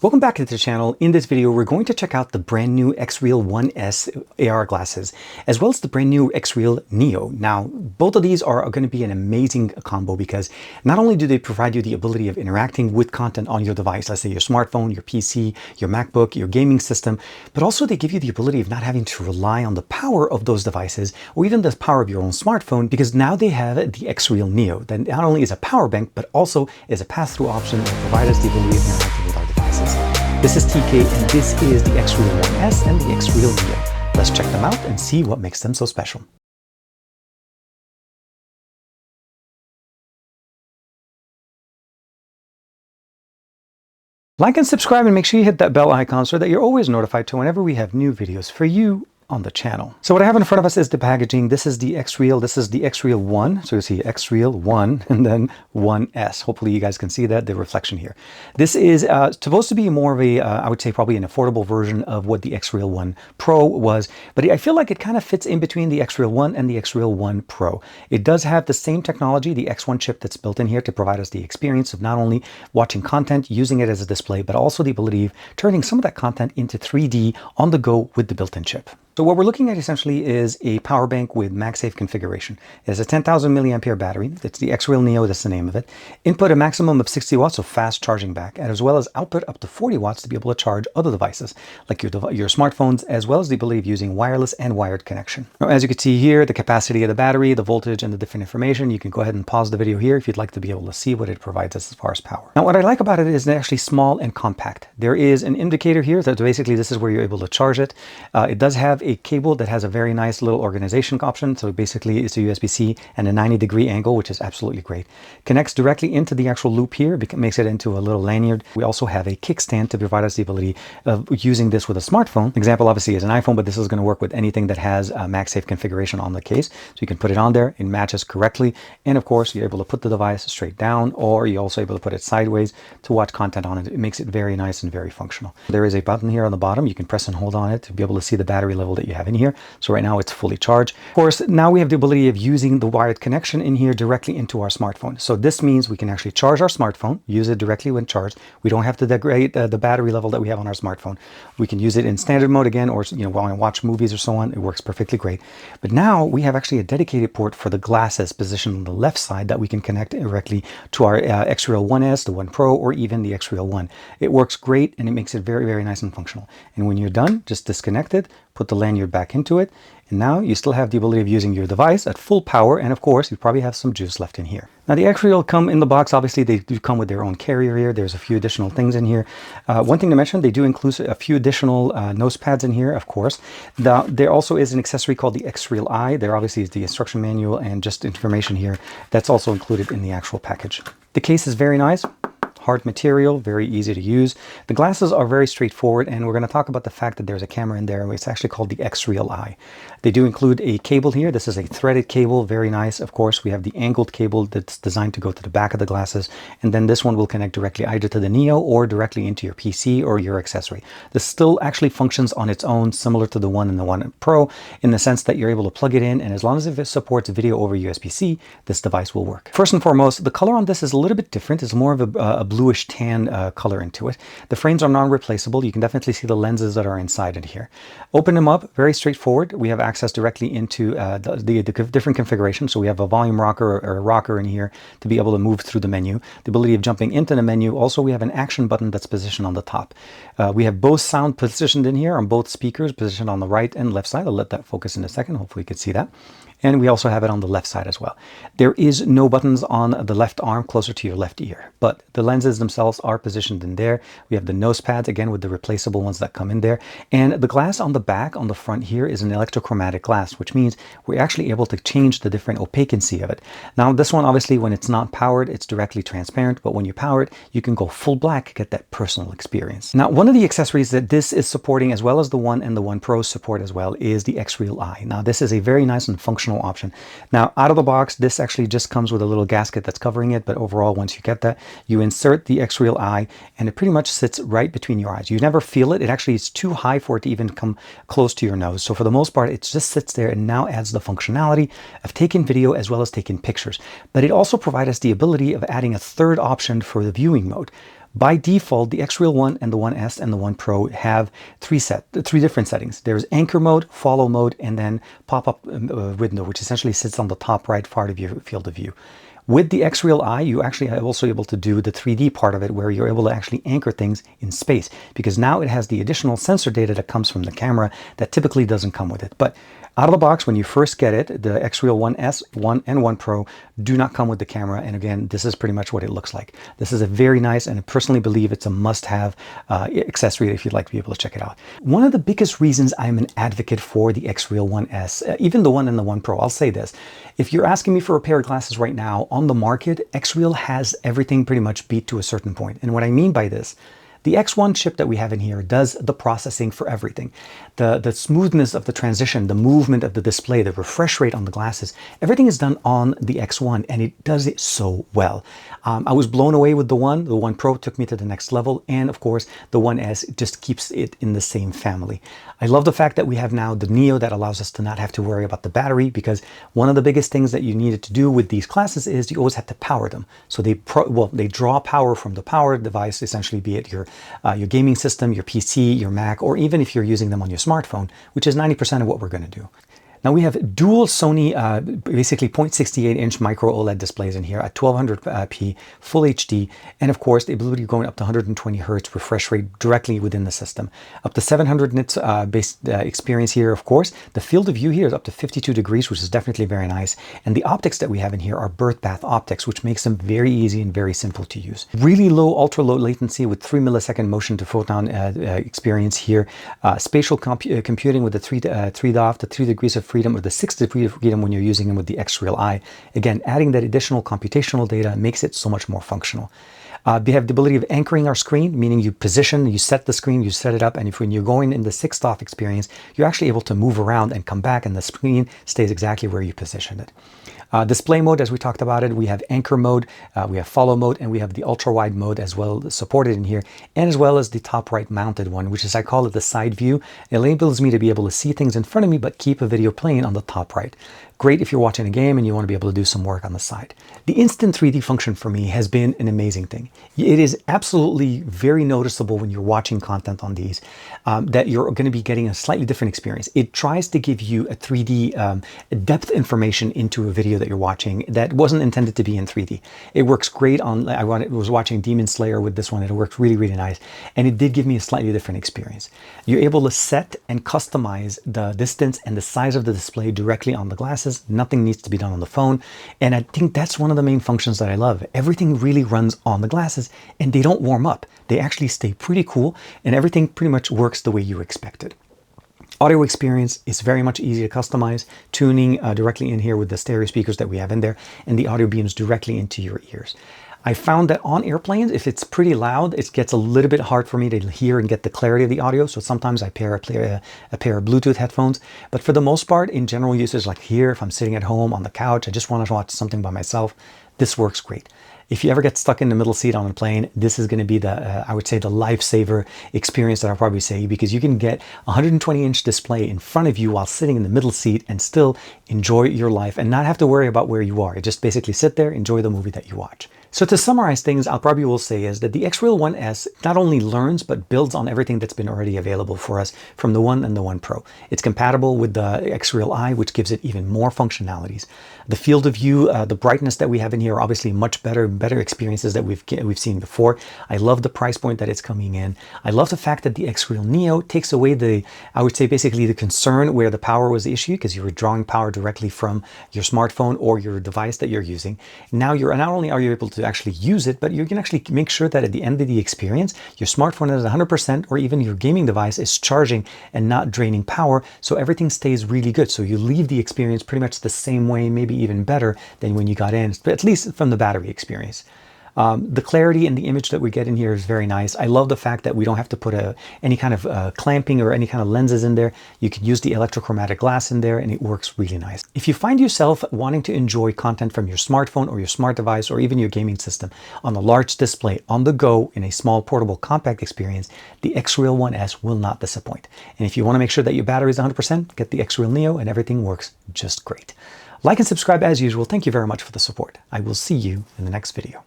Welcome back to the channel. In this video, we're going to check out the brand new XREAL 1S AR glasses, as well as the brand new XREAL Neo. Now, both of these are going to be an amazing combo because not only do they provide you the ability of interacting with content on your device, let's say your smartphone, your PC, your MacBook, your gaming system, but also they give you the ability of not having to rely on the power of those devices or even the power of your own smartphone, because now they have the XREAL Neo that not only is a power bank, but also is a pass-through option that provides us the ability of interacting with our devices. This is TK and this is the XREAL 1S and the XREAL Neo. Let's check them out and see what makes them so special. Like and subscribe and make sure you hit that bell icon so that you're always notified to whenever we have new videos for you on the channel. So what I have in front of us is the packaging. This is the XREAL. This is the XREAL 1. So you see XREAL 1 and then 1S. Hopefully you guys can see that, the reflection here. This is supposed to be more of a, I would say probably an affordable version of what the XREAL 1 Pro was, but I feel like it kind of fits in between the XREAL 1 and the XREAL 1 Pro. It does have the same technology, the X1 chip that's built in here to provide us the experience of not only watching content, using it as a display, but also the ability of turning some of that content into 3D on the go with the built-in chip. So what we're looking at essentially is a power bank with MagSafe configuration. It has a 10,000 milliampere battery. It's the XREAL Neo, that's the name of it. Input a maximum of 60 watts, so fast charging back, as well as output up to 40 watts to be able to charge other devices, like your smartphones, as well as the ability of using wireless and wired connection. Now, as you can see here, the capacity of the battery, the voltage, and the different information. You can go ahead and pause the video here if you'd like to be able to see what it provides us as far as power. Now, what I like about it is it's actually small and compact. There is an indicator here that basically this is where you're able to charge it. It does have a cable that has a very nice little organization option. So basically it's a USB-C and a 90-degree angle, which is absolutely great. Connects directly into the actual loop here, makes it into a little lanyard. We also have a kickstand to provide us the ability of using this with a smartphone. Example obviously is an iPhone, but this is going to work with anything that has a MagSafe configuration on the case. So you can put it on there, it matches correctly. And of course, you're able to put the device straight down, or you're also able to put it sideways to watch content on it. It makes it very nice and very functional. There is a button here on the bottom. You can press and hold on it to be able to see the battery level that you have in here. So right now it's fully charged. Of course, now we have the ability of using the wired connection in here directly into our smartphone. So this means we can actually charge our smartphone, use it directly when charged. We don't have to degrade the battery level that we have on our smartphone. We can use it in standard mode again, or while I watch movies or so on. It works perfectly great. But now we have actually a dedicated port for the glasses positioned on the left side that we can connect directly to our XREAL 1S, the 1 Pro, or even the XREAL 1. It works great and it makes it very, very nice and functional. And when you're done, just disconnect it, put the lanyard back into it, and now you still have the ability of using your device at full power, and of course you probably have some juice left in here. Now the XREAL come in the box. Obviously they do come with their own carrier here. There's a few additional things in here. One thing to mention, they do include a few additional nose pads in here, of course. There also is an accessory called the XREAL Eye. There obviously is the instruction manual and just information here. That's also included in the actual package. The case is very nice. Hard material, very easy to use. The glasses are very straightforward, and we're going to talk about the fact that there's a camera in there. It's actually called the XREAL Eye. They do include a cable here. This is a threaded cable, very nice. Of course, we have the angled cable that's designed to go to the back of the glasses, and then this one will connect directly either to the Neo or directly into your PC or your accessory. This still actually functions on its own, similar to the 1 and the 1 Pro, in the sense that you're able to plug it in, and as long as it supports video over USB-C, this device will work. First and foremost, the color on this is a little bit different. It's more of a bluish tan color into it. The frames are non-replaceable. You can definitely see the lenses that are inside it here. Open them up, very straightforward. We have access directly into the different configurations. So we have a volume rocker or a rocker in here to be able to move through the menu. The ability of jumping into the menu. Also, we have an action button that's positioned on the top. We have both sound positioned in here on both speakers, positioned on the right and left side. I'll let that focus in a second. Hopefully you can see that. And we also have it on the left side as well. There is no buttons on the left arm closer to your left ear, but the lenses themselves are positioned in there. We have the nose pads, again, with the replaceable ones that come in there. And the glass on the back, on the front here, is an electrochromatic glass, which means we're actually able to change the different opaquency of it. Now, this one, obviously, when it's not powered, it's directly transparent, but when you power it, you can go full black, get that personal experience. Now, one of the accessories that this is supporting, as well as the 1 and the 1 Pro support as well, is the XREAL Eye. Now, this is a very nice and functional option. Now, out of the box, this actually just comes with a little gasket that's covering it, but overall, once you get that, you insert the XREAL Eye, and it pretty much sits right between your eyes. You never feel it. It actually is too high for it to even come close to your nose. So for the most part, it just sits there and now adds the functionality of taking video as well as taking pictures. But it also provides us the ability of adding a third option for the viewing mode. By default, the XREAL 1 and the 1S and the 1 Pro have three different settings. There's anchor mode, follow mode, and then pop-up window, which essentially sits on the top right part of your field of view. With the XREAL Eye, you actually are also able to do the 3D part of it, where you're able to actually anchor things in space, because now it has the additional sensor data that comes from the camera that typically doesn't come with it. But out of the box, when you first get it, the XREAL 1S, 1 and 1 Pro do not come with the camera. And again, this is pretty much what it looks like. This is a very nice, and I personally believe it's a must-have accessory if you'd like to be able to check it out. One of the biggest reasons I'm an advocate for the XREAL 1S, even the 1 and the 1 Pro, I'll say this. If you're asking me for a pair of glasses right now on the market, XREAL has everything pretty much beat to a certain point. And what I mean by this, the X1 chip that we have in here does the processing for everything. The smoothness of the transition, the movement of the display, the refresh rate on the glasses, everything is done on the X1, and it does it so well. I was blown away with the 1. The 1 Pro took me to the next level, and of course, the 1S just keeps it in the same family. I love the fact that we have now the Neo that allows us to not have to worry about the battery, because one of the biggest things that you needed to do with these glasses is you always had to power them. So they draw power from the power device, essentially, be it your gaming system, your PC, your Mac, or even if you're using them on your smartphone, which is 90% of what we're going to do. Now we have dual Sony, basically 0.68-inch micro OLED displays in here at 1200p, full HD, and of course the ability of going up to 120 Hertz refresh rate directly within the system. Up to 700 nits base experience here, of course. The field of view here is up to 52 degrees, which is definitely very nice. And the optics that we have in here are birth path optics, which makes them very easy and very simple to use. Really low, ultra low latency with 3 millisecond motion to photon experience here. Spatial computing with the 3 DOF, the 3 degrees of freedom, or the 6 degrees of freedom when you're using them with the XREAL Eye. Again, adding that additional computational data makes it so much more functional. They have the ability of anchoring our screen, meaning you position, you set the screen, you set it up, and when you're going in the 6 DOF experience, you're actually able to move around and come back, and the screen stays exactly where you positioned it. Display mode, as we talked about it, we have anchor mode, we have follow mode, and we have the ultra wide mode as well supported in here, and as well as the top right mounted one, which is, I call it the side view. It enables me to be able to see things in front of me, but keep a video playing on the top right. Great if you're watching a game and you want to be able to do some work on the side. The instant 3D function for me has been an amazing thing. It is absolutely very noticeable when you're watching content on these that you're going to be getting a slightly different experience. It tries to give you a 3D depth information into a video that you're watching that wasn't intended to be in 3D. It works great on, I was watching Demon Slayer with this one, and it worked really, really nice. And it did give me a slightly different experience. You're able to set and customize the distance and the size of the display directly on the glasses. Nothing needs to be done on the phone. And I think that's one of the main functions that I love. Everything really runs on the glasses, and they don't warm up. They actually stay pretty cool, and everything pretty much works the way you expect it. Audio experience is very much easy to customize, tuning directly in here with the stereo speakers that we have in there, and the audio beams directly into your ears. I found that on airplanes, if it's pretty loud, it gets a little bit hard for me to hear and get the clarity of the audio. So sometimes I pair a pair of Bluetooth headphones. But for the most part, in general usage, like here, if I'm sitting at home on the couch, I just want to watch something by myself, this works great. If you ever get stuck in the middle seat on a plane, this is going to be the, I would say, the lifesaver experience that I'll probably say, because you can get a 120-inch display in front of you while sitting in the middle seat and still enjoy your life and not have to worry about where you are. You just basically sit there, enjoy the movie that you watch. So to summarize things, I'll probably will say is that the XREAL 1S not only learns, but builds on everything that's been already available for us from the 1 and the 1 Pro. It's compatible with the XREAL Eye, which gives it even more functionalities. The field of view, the brightness that we have in here are obviously much better experiences that we've seen before. I love the price point that it's coming in. I love the fact that the XREAL Neo takes away the, I would say basically the concern where the power was the issue, because you were drawing power directly from your smartphone or your device that you're using. Now not only are you able to actually use it, but you can actually make sure that at the end of the experience, your smartphone is 100%, or even your gaming device is charging and not draining power, so everything stays really good. So you leave the experience pretty much the same way, maybe even better than when you got in, but at least from the battery experience. The clarity and the image that we get in here is very nice. I love the fact that we don't have to put any kind of clamping or any kind of lenses in there. You can use the electrochromatic glass in there, and it works really nice. If you find yourself wanting to enjoy content from your smartphone or your smart device or even your gaming system on a large display on the go in a small portable compact experience, the XREAL 1S will not disappoint. And if you want to make sure that your battery is 100%, get the XREAL Neo and everything works just great. Like and subscribe as usual. Thank you very much for the support. I will see you in the next video.